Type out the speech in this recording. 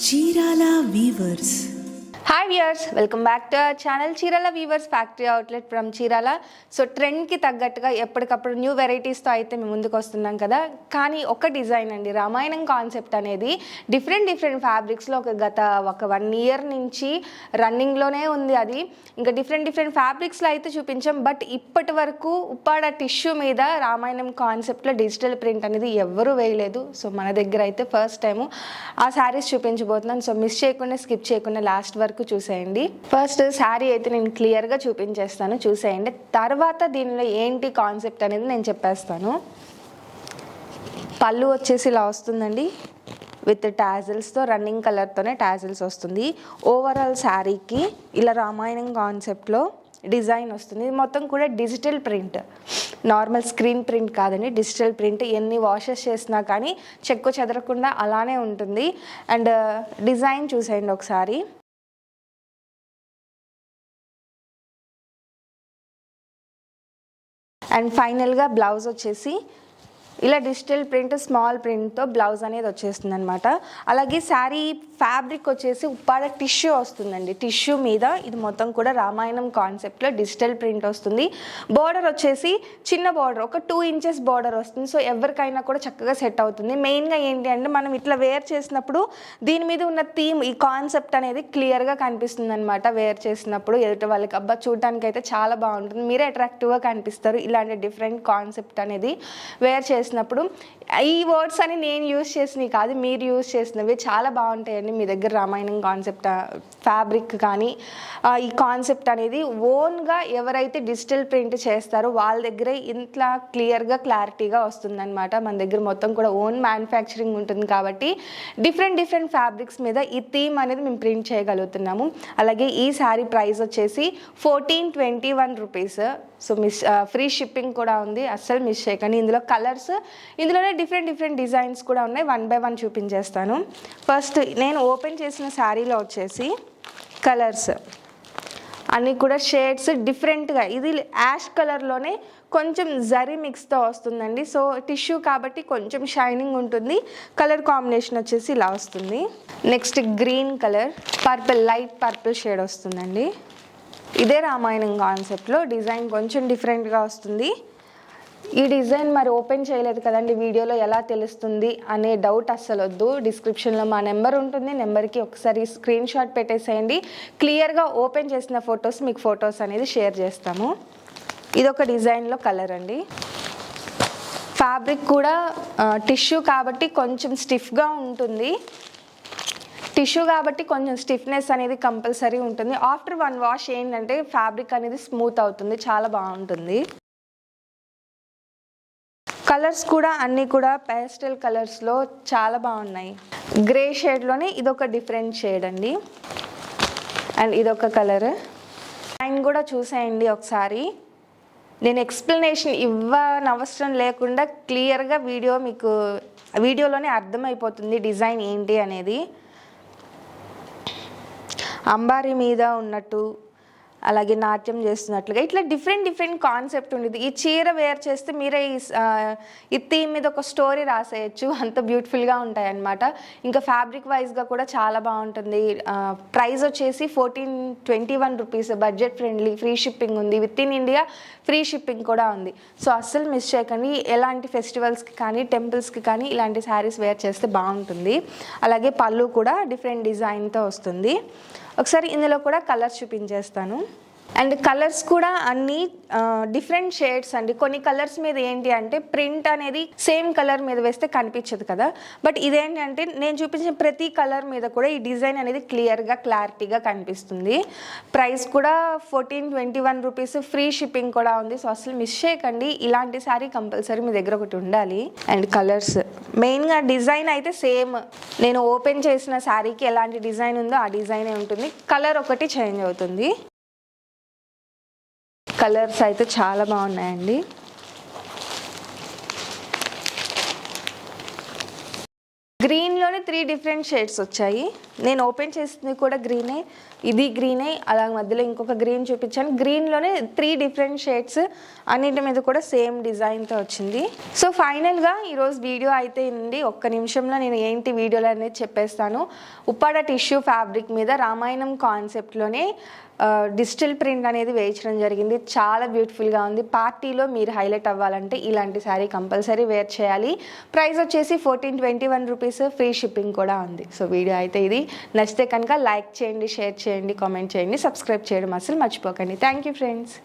Chirala weavers. Hi viewers, welcome back to our channel Chirala weavers factory outlet from Chirala. So ట్రెండ్కి తగ్గట్టుగా ఎప్పటికప్పుడు new వెరైటీస్తో అయితే మేము ముందుకు వస్తున్నాం కదా. కానీ ఒక డిజైన్ అండి, రామాయణం కాన్సెప్ట్ అనేది డిఫరెంట్ ఫ్యాబ్రిక్స్లో గత 1 year నుంచి రన్నింగ్లోనే ఉంది. అది ఇంకా డిఫరెంట్ ఫ్యాబ్రిక్స్లో అయితే చూపించాం. బట్ ఇప్పటి వరకు ఉప్పాడ టిష్యూ మీద రామాయణం కాన్సెప్ట్లో డిజిటల్ ప్రింట్ అనేది ఎవ్వరూ వేయలేదు. సో మన దగ్గర అయితే ఫస్ట్ టైము ఆ శారీస్ చూపించబోతున్నాను. సో మిస్ చేయకుండా, స్కిప్ చేయకుండా లాస్ట్ వరకు చూసేయండి. ఫస్ట్ శారీ అయితే నేను క్లియర్గా చూపించేస్తాను, చూసేయండి. తర్వాత దీనిలో ఏంటి కాన్సెప్ట్ అనేది నేను చెప్పేస్తాను. పళ్ళు వచ్చేసి ఇలా వస్తుందండి, విత్ టాజిల్స్తో, రన్నింగ్ కలర్తోనే టాజిల్స్ వస్తుంది. ఓవరాల్ శారీకి ఇలా రామాయణం కాన్సెప్ట్లో డిజైన్ వస్తుంది. ఇది మొత్తం కూడా digital print, normal screen print కాదండి, డిజిటల్ ప్రింట్. ఎన్ని వాషెస్ చేసినా కానీ చెక్కు చెదరకుండా అలానే ఉంటుంది. అండ్ డిజైన్ చూసేయండి ఒకసారి. అండ్ ఫైనల్గా బ్లౌజ్ వచ్చేసి ఇలా డిజిటల్ ప్రింట్, స్మాల్ ప్రింట్తో బ్లౌజ్ అనేది వచ్చేస్తుంది అనమాట. అలాగే శారీ ఫ్యాబ్రిక్ వచ్చేసి ఉప్పాడ టిష్యూ వస్తుందండి. టిష్యూ మీద ఇది మొత్తం కూడా రామాయణం కాన్సెప్ట్లో డిజిటల్ ప్రింట్ వస్తుంది. బార్డర్ వచ్చేసి చిన్న బార్డర్, ఒక 2 inches బార్డర్ వస్తుంది. సో ఎవరికైనా కూడా చక్కగా సెట్ అవుతుంది. మెయిన్గా ఏంటి అంటే మనం ఇట్లా వేర్ చేసినప్పుడు దీని మీద ఉన్న థీమ్, ఈ కాన్సెప్ట్ అనేది క్లియర్గా కనిపిస్తుంది అనమాట. వేర్ చేసినప్పుడు ఎదుటి వాళ్ళకి అబ్బా చూడటానికి అయితే చాలా బాగుంటుంది, మీరే అట్రాక్టివ్గా కనిపిస్తారు. ఇలాంటి డిఫరెంట్ కాన్సెప్ట్ అనేది వేర్ చేసినప్పుడు, ఈ వర్డ్స్ అని నేను యూజ్ చేసినవి కాదు, మీరు యూజ్ చేసినవి చాలా బాగుంటాయండి. మీ దగ్గర రామాయణం కాన్సెప్ట్ ఫ్యాబ్రిక్ కానీ ఈ కాన్సెప్ట్ అనేది ఓన్గా ఎవరైతే డిజిటల్ ప్రింట్ చేస్తారో వాళ్ళ దగ్గరే ఇంట్లో క్లియర్గా క్లారిటీగా వస్తుందన్నమాట. మన దగ్గర మొత్తం కూడా ఓన్ మ్యానుఫ్యాక్చరింగ్ ఉంటుంది కాబట్టి డిఫరెంట్ ఫ్యాబ్రిక్స్ మీద ఈ థీమ్ అనేది మేము ప్రింట్ చేయగలుగుతున్నాము. అలాగే ఈ శారీ ప్రైస్ వచ్చేసి 1421 రూపీస్. సో ఫ్రీ షిప్పింగ్ కూడా ఉంది, అస్సలు మిస్ చేయకండి. ఇందులో కలర్స్, ఇందులోనే డిఫరెంట్ డిజైన్స్ కూడా ఉన్నాయి. 1 by 1 చూపించేస్తాను. ఫస్ట్ నేను ఓపెన్ చేసిన శారీలో వచ్చేసి కలర్స్ అన్నీ కూడా షేడ్స్ డిఫరెంట్గా, ఇది యాష్ కలర్లోనే కొంచెం జరీ మిక్స్తో వస్తుందండి. సో టిష్యూ కాబట్టి కొంచెం షైనింగ్ ఉంటుంది. కలర్ కాంబినేషన్ వచ్చేసి ఇలా వస్తుంది. Next green colour, purple, light purple shade వస్తుందండి. ఇదే రామాయణం కాన్సెప్ట్లో డిజైన్ కొంచెం డిఫరెంట్గా వస్తుంది. ఈ డిజైన్ మరి ఓపెన్ చేయలేదు కదండి, వీడియోలో ఎలా తెలుస్తుంది అనే డౌట్ అస్సలు వద్దు. డిస్క్రిప్షన్లో మా నెంబర్ ఉంటుంది, నెంబర్కి ఒకసారి స్క్రీన్ షాట్ పెట్టేసేయండి. క్లియర్గా ఓపెన్ చేసిన ఫొటోస్ మీకు ఫొటోస్ అనేది షేర్ చేస్తాము. ఇదొక డిజైన్లో కలర్ అండి. ఫ్యాబ్రిక్ కూడా టిష్యూ కాబట్టి కొంచెం స్టిఫ్గా ఉంటుంది. టిష్యూ కాబట్టి కొంచెం స్టిఫ్నెస్ అనేది కంపల్సరీ ఉంటుంది. ఆఫ్టర్ 1 wash ఏంటంటే ఫ్యాబ్రిక్ అనేది స్మూత్ అవుతుంది, చాలా బాగుంటుంది. కలర్స్ కూడా అన్నీ కూడా పేస్టల్ కలర్స్లో చాలా బాగున్నాయి. గ్రే షేడ్లోనే ఇదొక డిఫరెంట్ షేడ్ అండి. అండ్ ఇదొక కలర్. లైన్ కూడా చూసేయండి ఒకసారి. నేను ఎక్స్ప్లెనేషన్ ఇవ్వనవసరం లేకుండా క్లియర్గా మీకు వీడియోలోనే అర్థమైపోతుంది డిజైన్ ఏంటి అనేది. అంబారీ మీద ఉన్నట్టు, అలాగే నాట్యం చేస్తున్నట్లుగా ఇట్లా డిఫరెంట్ కాన్సెప్ట్ ఉండేది. ఈ చీర వేర్ చేస్తే మీరే ఈ థీమ్ మీద ఒక స్టోరీ రాసేయచ్చు, అంత బ్యూటిఫుల్గా ఉంటాయి అన్నమాట. ఇంకా ఫ్యాబ్రిక్ వైజ్గా కూడా చాలా బాగుంటుంది. ప్రైస్ వచ్చేసి 1421 rupees, budget friendly, free shipping ఉంది. Within India free shipping కూడా ఉంది. సో అస్సలు మిస్ చేయకండి. ఎలాంటి ఫెస్టివల్స్కి కానీ, టెంపుల్స్కి కానీ ఇలాంటి శారీస్ వేర్ చేస్తే బాగుంటుంది. అలాగే పళ్ళు కూడా డిఫరెంట్ డిజైన్తో వస్తుంది. ఒకసారి ఇందులో కూడా కలర్స్ చూపించేస్తాను. అండ్ కలర్స్ కూడా అన్నీ డిఫరెంట్ షేడ్స్ అండి. కొన్ని కలర్స్ మీద ఏంటి అంటే ప్రింట్ అనేది సేమ్ కలర్ మీద వేస్తే కనిపించదు కదా. బట్ ఇదేంటంటే నేను చూపించిన ప్రతి కలర్ మీద కూడా ఈ డిజైన్ అనేది క్లియర్గా, క్లారిటీగా కనిపిస్తుంది. ప్రైస్ కూడా 1421 రూపీస్, ఫ్రీ షిప్పింగ్ కూడా ఉంది. సో అసలు మిస్ చేయకండి. ఇలాంటి శారీ కంపల్సరీ మీ దగ్గర ఒకటి ఉండాలి. అండ్ కలర్స్ మెయిన్గా డిజైన్ అయితే సేమ్, నేను ఓపెన్ చేసిన శారీకి ఎలాంటి డిజైన్ ఉందో ఆ డిజైనే ఉంటుంది. కలర్ ఒకటి చేంజ్ అవుతుంది. కలర్స్ అయితే చాలా బాగున్నాయండి. గ్రీన్లోనే 3 డిఫరెంట్ షేడ్స్ వచ్చాయి. నేను ఓపెన్ చేసింది కూడా గ్రీనే, ఇది గ్రీనే, అలా మధ్యలో ఇంకొక గ్రీన్ చూపించాను. గ్రీన్లోనే 3 డిఫరెంట్ షేడ్స్, అన్నిటి మీద కూడా సేమ్ డిజైన్తో వచ్చింది. సో ఫైనల్గా ఈరోజు వీడియో అయితే ఉంది. ఒక్క నిమిషంలో నేను ఏంటి వీడియోలో అనేది చెప్పేస్తాను. ఉప్పాడ టిష్యూ ఫ్యాబ్రిక్ మీద రామాయణం కాన్సెప్ట్లోనే డిజిటల్ ప్రింట్ అనేది వేయించడం జరిగింది. చాలా బ్యూటిఫుల్గా ఉంది. పార్టీలో మీరు హైలైట్ అవ్వాలంటే ఇలాంటి శారీ కంపల్సరీ వేర్ చేయాలి. ప్రైస్ వచ్చేసి 1421 రూపీస్, ఫ్రీ షిప్పింగ్ కూడా ఉంది. సో వీడియో అయితే ఇది. నచ్చితే కనుక లైక్ చేయండి, షేర్ చేయండి, కామెంట్ చేయండి, సబ్స్క్రైబ్ చేయడం అసలు మర్చిపోకండి. Thank you friends.